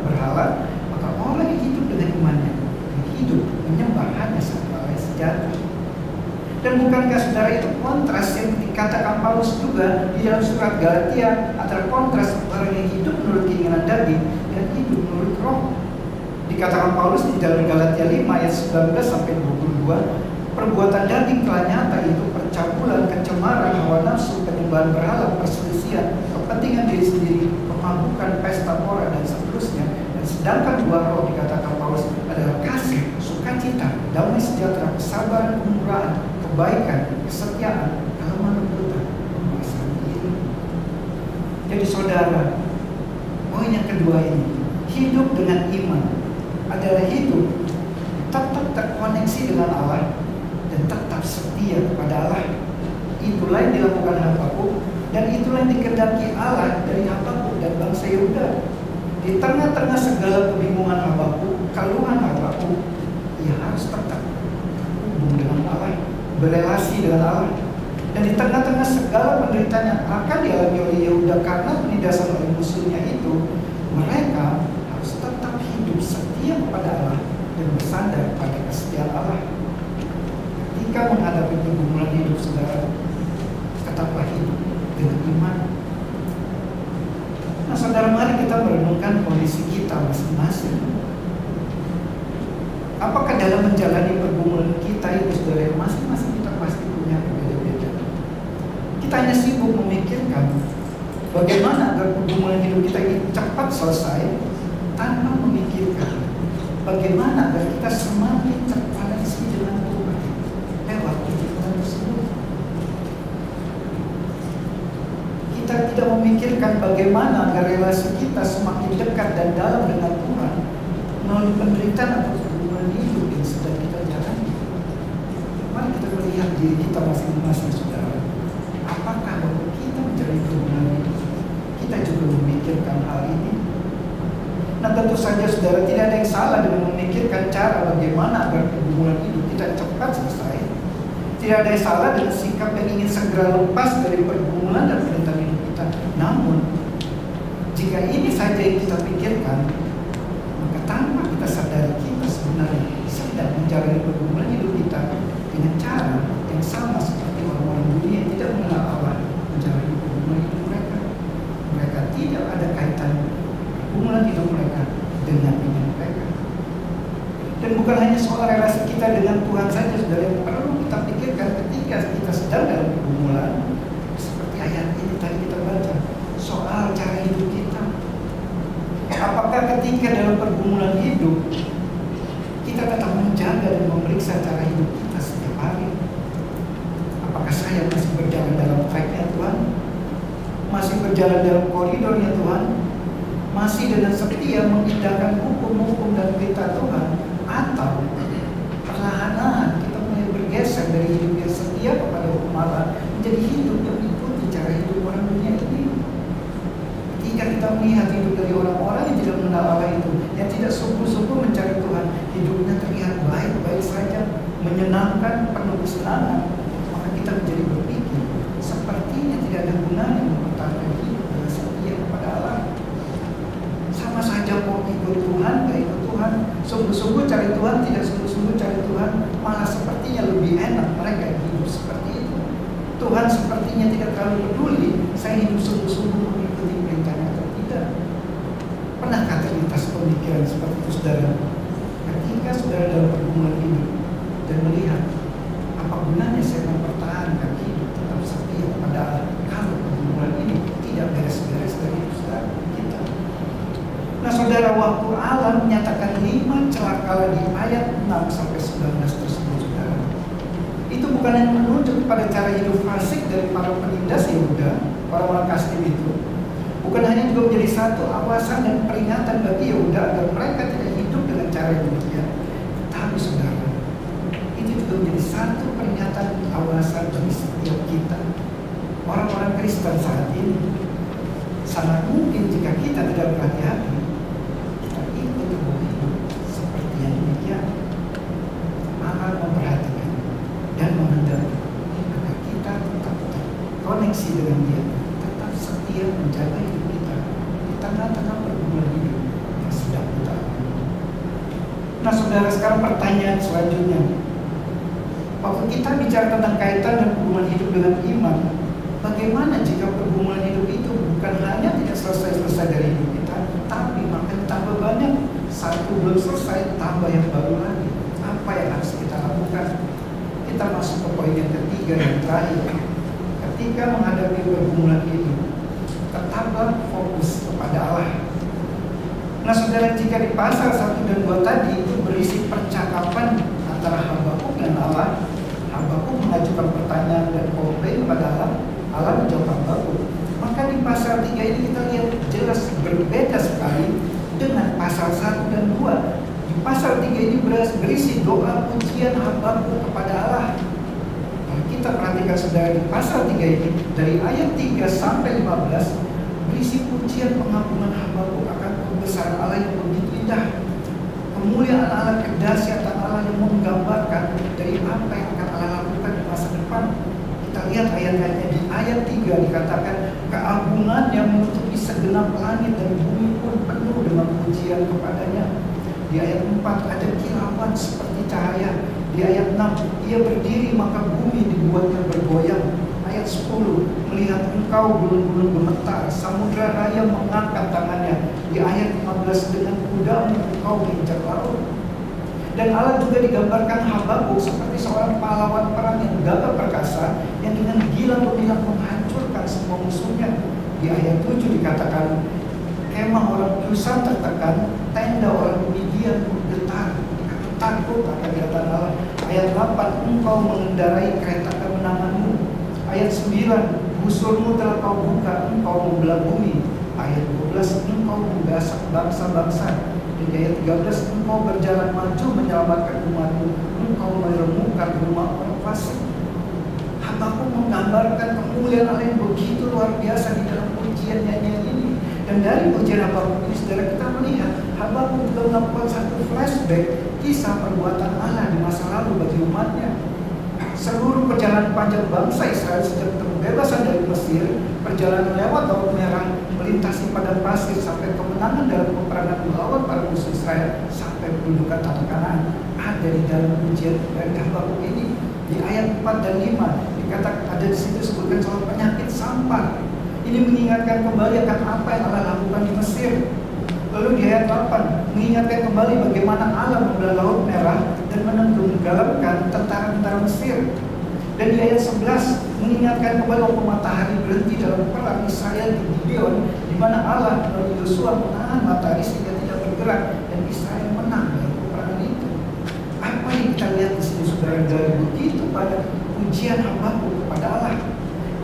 berhala, maka orang yang hidup dengan imannya yang hidup menyembah hanya satu Allah sejati. Dan bukankah, saudara, itu kontras yang dikatakan Paulus juga di dalam surat Galatia, antara kontras orang yang hidup menurut keinginan daging dan hidup menurut roh. Dikatakan Paulus di dalam Galatia 5 ayat 19-22, perbuatan daging telah nyata, itu percabulan, kecemaran, hawa nafsu, penyembahan berhala, perselisihan, kepentingan diri sendiri, pemabukan, pesta pora, dan seterusnya. Dan sedangkan buah roh, dikatakan Paulus, adalah kasih, sukacita, damai sejahtera, kesabaran, kemurahan, kebaikan, kesetiaan, kelemahan lembutan, penguasaan diri. Jadi, saudara, poin yang kedua ini, hidup dengan iman adalah hidup tetap terkoneksi dengan Allah dan tetap setia kepada Allah. Itulah yang dilakukan Habakuk, dan itulah yang dikehendaki Allah dari Habakuk dan bangsa Yehuda. Di tengah-tengah segala kebingungan Habakuk, keluhan Habakuk, ia harus tetap terhubung dengan Allah, berelasi dengan Allah. Dan di tengah-tengah segala penderitaan yang akan dialami oleh Yehuda karena penindasan oleh musuhnya itu, mereka harus tetap hidup setia kepada Allah dan bersandar pada kesetiaan Allah. Ketika menghadapi pergumulan hidup, saudara, tetaplah hidup dengan iman. Nah, saudara, mari kita merenungkan kondisi kita masing-masing. Apakah dalam menjalani pergumulan kita itu, saudara, masing-masing kita pasti punya berbeda-beda. Kita hanya sibuk memikirkan bagaimana agar pergumulan hidup kita ini cepat selesai, tanpa memikirkan bagaimana agar kita semakin terkoneksi dengan Tuhan lewat kehidupan tersebut. Kita tidak memikirkan bagaimana agar relasi kita semakin dekat dan dalam dengan Tuhan melalui penderitaan atau pergumulan hidup yang sedang kita jalani. Mari kita melihat diri kita masing-masing, saudara. Apakah waktu kita menjalani pergumulan hidup, kita juga memikirkan hal ini? Nah, tentu saja, saudara, tidak ada yang salah dengan memikirkan cara bagaimana agar pergumulan hidup kita cepat selesai. Tidak ada yang salah dengan sikap yang ingin segera lepas dari pergumulan dan penderitaan hidup kita. Namun, jika ini saja yang kita pikirkan, maka tanpa kita sadari kita soal relasi kita dengan Tuhan saja, saudara, yang perlu kita pikirkan ketika kita sedang dalam pergumulan. Seperti ayat ini tadi kita baca, soal cara hidup kita. Apakah ketika dalam pergumulan hidup kita tetap menjaga dan memeriksa cara hidup kita setiap hari? Apakah saya masih berjalan dalam track-nya Tuhan? Masih berjalan dalam koridornya Tuhan? Masih dengan setia mengindahkan hukum-hukum dan perintah Tuhan? Atau perlahan-lahan kita mulai bergeser dari hidup yang setia kepada hukum Allah menjadi hidup yang mengikuti cara hidup orang dunia ini? Ketika kita melihat hidup dari orang-orang yang tidak mengenal Allah itu, yang tidak sungguh-sungguh mencari Tuhan, hidupnya terlihat baik-baik saja, menyenangkan, penuh kesenangan, maka kita menjadi berpikir, sepertinya tidak ada gunanya mempertahankan hidup dengan setia kepada Allah. Sama saja mau ikut Tuhan, gak ikut Tuhan, sungguh-sungguh cari Tuhan, tidak sungguh-sungguh cari Tuhan, malah sepertinya lebih enak mereka yang hidup seperti itu. Tuhan sepertinya tidak terlalu peduli saya hidup sungguh-sungguh mengikuti perintahnya atau tidak. Pernahkah terlintas pemikiran seperti itu, saudara? Ketika saudara dalam pergumulan hidup dan melihat apa gunanya saya mempertahankan hidup tetap setia kepada Allah kalau pergumulan ini tidak beres-beres dari hidup saudara kita. Nah, saudara, waktu Allah menyatakan 5 celakalah di ayat 6 sampai 19 tersebut, saudara, itu bukan hanya menunjuk kepada cara hidup fasik dari para penindas Yehuda, orang-orang Kasdim itu, bukan hanya juga menjadi satu awasan dan peringatan bagi Yehuda agar mereka tidak hidup dengan cara yang demikian, tapi saudara, itu juga menjadi satu peringatan awasan bagi setiap kita, orang-orang Kristen saat ini. Sangat mungkin jika kita tidak berhati-hati, kita ikut hidup seperti yang demikian. Allah memperhatikan dan menghendaki agar kita tetap terkoneksi dengan Dia, tetap setia menjaga hidup kita di tengah-tengah pergumulan hidup yang sedang kita alami. Nah, saudara, sekarang pertanyaan selanjutnya, waktu kita bicara tentang kaitan dan hubungan hidup dengan iman, bagaimana jika pergumulan hidup itu bukan hanya tidak selesai-selesai dari hidup kita, tapi makin tambah banyak, satu belum selesai, tambah yang baru lagi? Apa yang harus kita lakukan? Kita masuk ke poin yang ketiga yang terakhir. Ketika menghadapi pergumulan hidup, tetaplah fokus kepada Allah. Nah, saudara, jika di pasal 1 dan 2 tadi itu berisi percakapan antara Habakuk dan Allah, Habakuk mengajukan pertanyaan dan komplain kepada Allah, Allah menjawab Habakuk. Maka di pasal 3 ini kita lihat jelas berbeda sekali dengan pasal 1 dan 2. Di pasal 3 ini berisi doa pujian Habakuk kepada Allah. Kalau kita perhatikan, saudara, di pasal 3 ini dari ayat 3 sampai 15 berisi pujian pengagungan Habakuk akan kebesaran Allah yang begitu indah, kemuliaan Allah, kedahsyatan Allah yang menggambarkan dari apa yang akan Allah lakukan di masa depan. Kita lihat ayat-ayatnya. Di ayat 3 dikatakan keagungannya menutupi segenap langit dan bumi pun penuh dengan pujian kepadanya. Di ayat 4 ada kilauan seperti cahaya. Di ayat 6 ia berdiri maka bumi dibuatnya bergoyang. Ayat 10 melihat engkau gunung-gunung gemetar, samudra raya mengangkat tangannya. Di ayat 15 dengan kudamu engkau menginjak laut. Dan Allah juga digambarkan Habakuk seperti seorang pahlawan perang yang gagah perkasa, yang dengan gila gemilang menghancurkan semua musuhnya. Di ayat 7 dikatakan kemah orang Kushan tertekan, tenda orang Midian bergetar, takut akan kedatangan Allah. Ayat 8 engkau mengendarai kereta kemenanganmu. Ayat 9 busurmu telah kau buka, engkau membelah bumi. Ayat 12 engkau menggasak bangsa-bangsa. Dan di ayat 13 engkau berjalan maju menyelamatkan umatmu, engkau meremukkan rumah orang fasik. Habakuk menggambarkan kemuliaan Allah yang begitu luar biasa di dalam pujian nyanyian ini. Dan dari pujian Habakuk ini, saudara, kita melihat Habakuk juga melakukan satu flashback kisah perbuatan Allah di masa lalu bagi umatnya. Seluruh perjalanan panjang bangsa Israel sejak pembebasan dari Mesir, perjalanan lewat Laut Merah, melintasi padang pasir sampai kemenangan dalam peperangan melawan para musuh Israel sampai pendudukan tanah Kanaan, ada di dalam pujian dari Habakuk ini. Di ayat 4 dan 5 dikatakan ada di situ disebutkan soal penyakit sampar. Ini mengingatkan kembali akan apa yang Allah lakukan di Mesir. Lalu di ayat 8 mengingatkan kembali bagaimana Allah membelah Laut Merah dan menenggelamkan tentara-tentara Mesir. Dan di ayat 11 mengingatkan kembali waktu matahari berhenti dalam perang Israel di Gibeon, di mana Allah melalui Yosua menahan matahari sehingga tidak bergerak dan Israel menang dalam peperangan itu. Apa yang kita lihat di sini, saudara, dari begitu pada ujian Habakuk kepada Allah,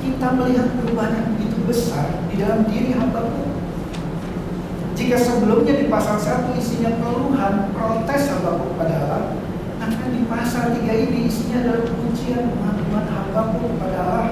kita melihat perubahan yang begitu besar di dalam diri Habakuk. Jika sebelumnya di pasal 1 isinya keluhan, protes Habakuk kepada Allah, maka di pasal 3 ini isinya adalah pujian pengakuan Habakuk kepada Allah.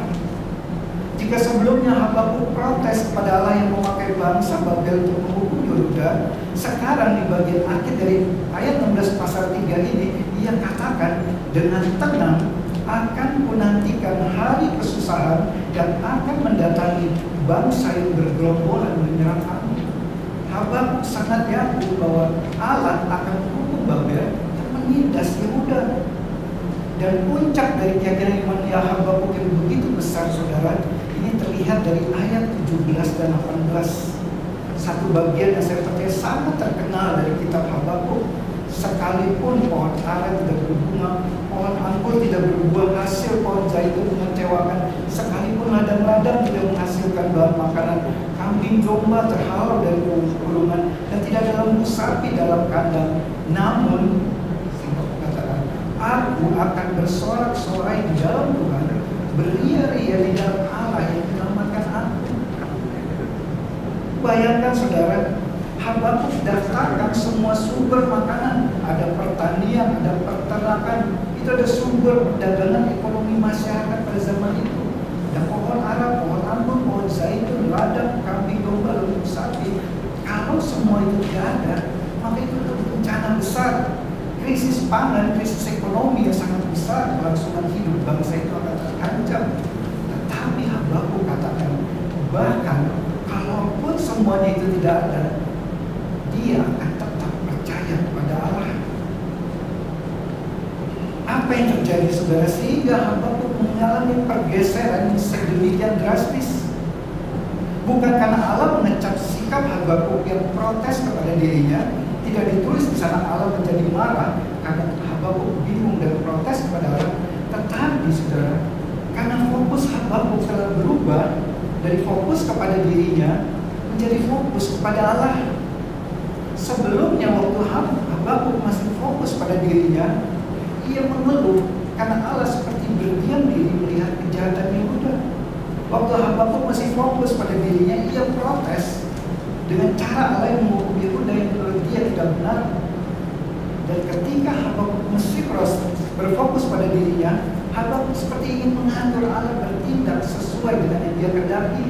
Jika sebelumnya Habakuk protes kepada Allah yang memakai bangsa Babel untuk menghukum Yehuda, sekarang di bagian akhir dari ayat 16 pasal 3 ini, ia katakan, dengan tenang akan kunantikan hari kesusahan yang akan mendatangi bangsa yang bergerombolan menyerang kami. Habakuk sangat yakin bahwa Allah akan menghukum Babel dan menindas Yehuda. Dan puncak dari keyakinan iman Habakuk yang begitu besar, saudara, ini terlihat dari ayat 17 dan 18. Satu bagian yang saya percaya sangat terkenal dari kitab Habakuk. Sekalipun pohon ara tidak berbunga, pohon anggur tidak berbuah hasil, pohon zaitun mengecewakan, sekalipun ladang-ladang tidak menghasilkan bahan makanan, kambing domba terhalau dari kurungan, dan tidak ada lembu sapi dalam kandang. Namun, katakan, aku akan bersorak-sorai di dalam Tuhan, beria-ria di dalam Allah yang menyelamatkan aku. Bayangkan, saudara, Habakuk daftarkan semua sumber makanan, ada pertanian, ada peternakan, itu ada sumber perdagangan ekonomi masyarakat pada zaman itu. Ada pohon ara, pohon anggur, pohon zaitun, ladang, kambing domba, lembu sapi. Kalau semua itu tidak ada, maka itu adalah bencana besar, krisis pangan, krisis ekonomi yang sangat besar, kelangsungan hidup bangsa itu akan terancam. Tetapi Habakuk katakan, bahkan kalaupun semuanya itu tidak ada, dia akan tetap percaya kepada Allah. Apa yang terjadi, saudara, sehingga Habakuk mengalami pergeseran yang sedemikian drastis? Bukan karena Allah mengecap sikap Habakuk yang protes kepada dirinya, tidak ditulis di sana Allah menjadi marah karena Habakuk bingung dan protes kepada Allah. Tetapi, saudara, karena fokus Habakuk telah berubah dari fokus kepada dirinya menjadi fokus kepada Allah. Sebelumnya waktu Habakuk masih fokus pada dirinya, ia mengeluh karena Allah seperti berdiam diri melihat kejahatan Yehuda. Waktu Habakuk masih fokus pada dirinya, ia protes dengan cara Allah yang menghukum Yehuda yang menurut dia tidak benar. Dan ketika Habakuk mesti berfokus pada dirinya, Habakuk seperti ingin mengatur Allah bertindak sesuai dengan yang dia kehendaki.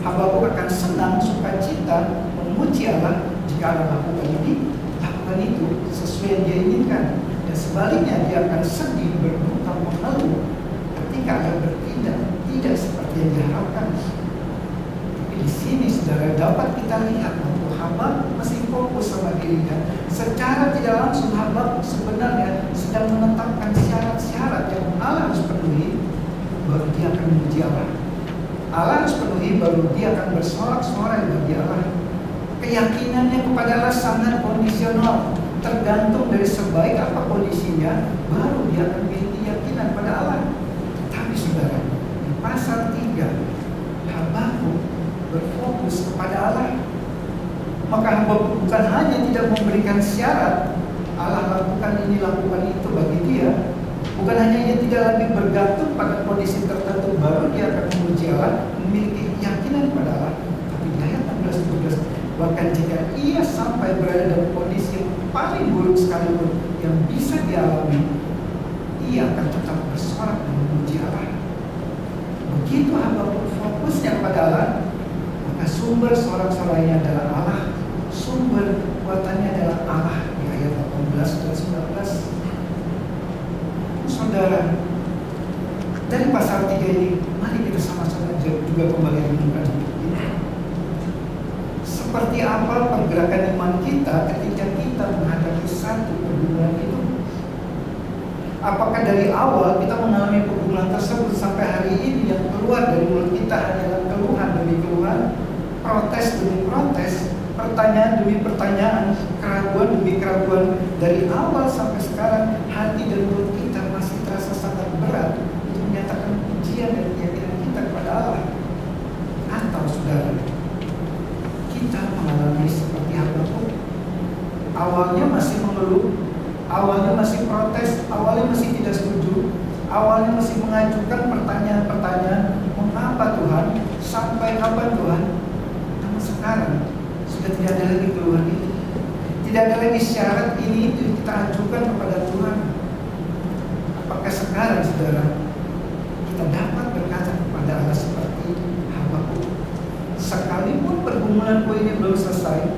Habakuk akan senang, sukacita, memuji Allah jika Allah lakukan ini, lakukan itu sesuai yang dia inginkan. Dan sebaliknya dia akan sedih, berduka, mengeluh ketika Allah bertindak tidak seperti yang diharapkan. Tapi di sini, saudara, dapat kita lihat bahwa Habakuk masih fokus sama dirinya. Secara tidak langsung Habakuk sebenarnya sedang menetapkan syarat-syarat yang Allah harus penuhi, baru dia akan memuji Allah. Allah harus penuhi, baru dia akan bersorak-sorai bagi Allah. Keyakinannya kepada Allah sangat kondisional, tergantung dari sebaik apa kondisinya, baru dia akan memiliki keyakinan pada Allah. Tapi, saudara, di pasal 3 Habakuk berfokus kepada Allah. Maka Habakuk bukan hanya tidak memberikan syarat Allah lakukan ini, lakukan itu bagi dia, bukan hanya ia tidak lagi bergantung pada kondisi tertentu baru dia akan memuji Allah, memiliki keyakinan pada Allah. Tapi di ayat 16-17, bahkan jika ia sampai berada dalam kondisi yang paling buruk sekalipun yang bisa dialami, ia akan tetap bersorak dan memuji Allah. Begitu Habakuk fokusnya pada Allah, maka sumber sorak-sorainya adalah Allah, sumber kekuatannya adalah Allah. Di ayat 18 dan 19, saudara, dari pasal 3 ini, mari kita sama-sama juga kembali renungkan ini. Seperti apa pergerakan iman kita ketika kita menghadapi satu pergumulan itu? Apakah dari awal kita mengalami pergumulan tersebut sampai hari ini yang keluar dari mulut kita hanyalah keluhan demi keluhan, protes demi protes, pertanyaan demi pertanyaan, keraguan demi keraguan, dari awal sampai sekarang hati dan mulut kita masih terasa sangat berat untuk menyatakan pujian dan keyakinan kita kepada Allah. Atau saudara, kita mengalami seperti Habakuk, awalnya masih mengeluh, awalnya masih protes, awalnya masih tidak setuju, awalnya masih mengajukan pertanyaan-pertanyaan, mengapa Tuhan, sampai kapan Tuhan? Namun sekarang sudah tidak ada lagi keluhan itu, tidak ada lagi syarat ini itu kita ajukan kepada Tuhan. Apakah sekarang saudara kita dapat berkata kepada Allah seperti Habakuk, sekalipun pergumulanku ini belum selesai,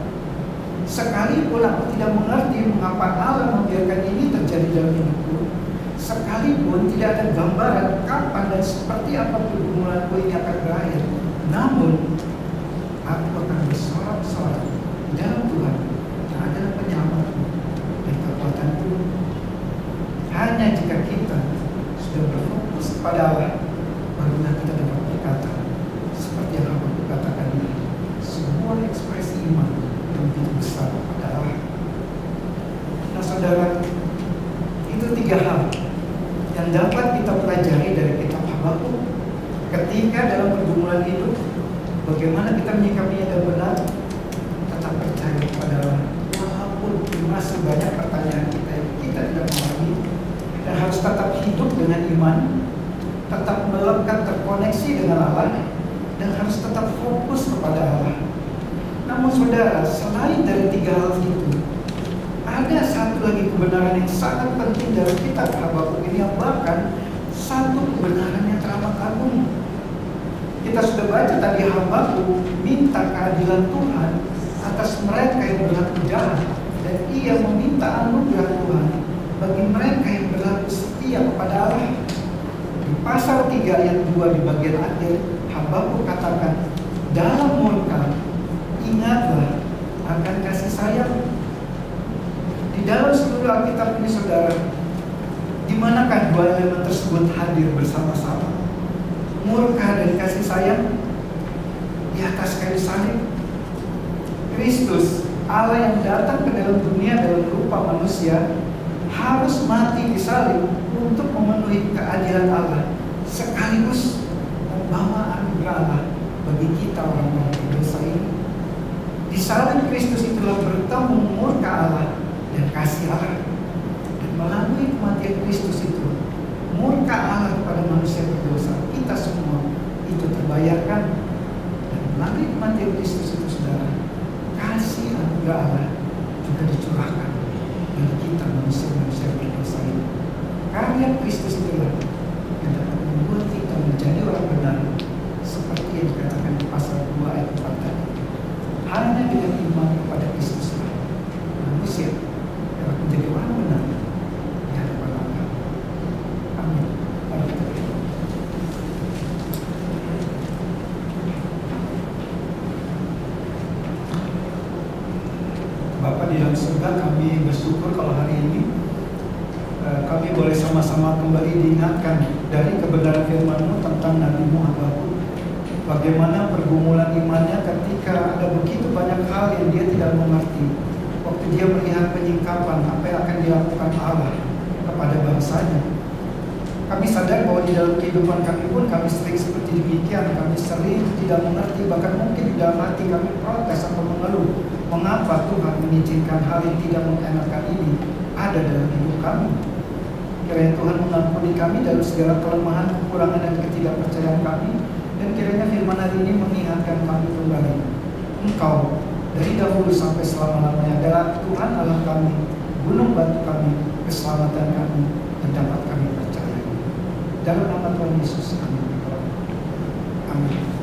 sekalipun aku tidak mengerti mengapa Allah membiarkan ini terjadi dalam hidupku, sekalipun tidak ada gambaran kapan dan seperti apa pergumulanku ini akan berakhir, namun aku akan bersorak-sorak di dalam Tuhan yang adalah penyelamatku dan kekuatanku. Hanya jika kita sudah berfokus kepada Allah, barulah kita dapat berkata seperti yang aku katakan ini, sebuah ekspresi iman yang begitu besar kepada Allah. Nah saudara, itu 3 hal yang dapat kita pelajari dari kitab Habakuk. Ketika dalam pergumulan hidup, bagaimana kita menyikapinya dengan benar, tetap percaya kepada Allah walaupun masih banyak pertanyaan kita yang kita tidak memahami, dan harus tetap hidup dengan iman, tetap melekat terkoneksi dengan Allah, dan harus tetap fokus kepada Allah. Namun saudara, selain dari 3 hal itu, ada satu lagi kebenaran yang sangat penting dalam kitab Habakuk ini, yang bahkan satu kebenaran yang teramat agung. Kita sudah baca tadi, Habakuk minta keadilan Tuhan atas mereka yang berlaku jahat, dan ia meminta anugerah Tuhan bagi mereka yang berlaku setia kepada Allah. Di pasal 3 ayat 2 di bagian akhir, Habakuk katakan, dalam murka ingatlah akan kasih sayang. Di dalam seluruh Alkitab ini saudara, di manakah 2 elemen tersebut hadir bersama-sama? Murka dan kasih sayang. Di atas kayu salib, Kristus, Allah yang datang ke dalam dunia dalam rupa manusia, harus mati di salib untuk memenuhi keadilan Allah, sekaligus membawa anugerah Allah bagi kita orang-orang berdosa ini. Di salib Kristus itulah bertemu murka Allah dan kasih Allah, dan melalui kematian Kristus itu, murka Allah kepada manusia berdosa, kita semua itu terbayarkan, dan melalui kematian Kristus itu saudara, kasih anugerah Allah juga dicurahkan bagi kita manusia-manusia berdosa ini. Karya Kristus itulah yang dapat membuat kita menjadi orang benar, seperti yang dikatakan di pasal 2 ayat 4 tadi. Hanya dengan iman kepada Kristuslah manusia dapat menjadi orang benar di hadapan Allah. Amin. Bapa di dalam surga, kami bersyukur kalau hari ini kami boleh sama-sama kembali diingatkan dari kebenaran firman-Mu tentang Nabi Habakuk. Bagaimana pergumulan imannya ketika ada begitu banyak hal yang dia tidak mengerti. Waktu dia melihat penyingkapan apa yang akan dilakukan Allah kepada bangsanya. Kami sadar bahwa di dalam kehidupan kami pun kami sering seperti demikian. Kami sering tidak mengerti, bahkan mungkin di dalam hati kami protes atau mengeluh, mengapa Tuhan mengizinkan hal yang tidak mengenakan ini ada dalam hidup kami. Kiranya Tuhan mengampuni kami dalam segala kelemahan, kekurangan, dan ketidakpercayaan kami. Dan kiranya firman hari ini mengingatkan kami kembali, Engkau dari dahulu sampai selama-lamanya adalah Tuhan Allah kami, gunung batu kami, keselamatan kami, dan dapat kami percaya. Dalam nama Tuhan Yesus kami berdoa. Amin.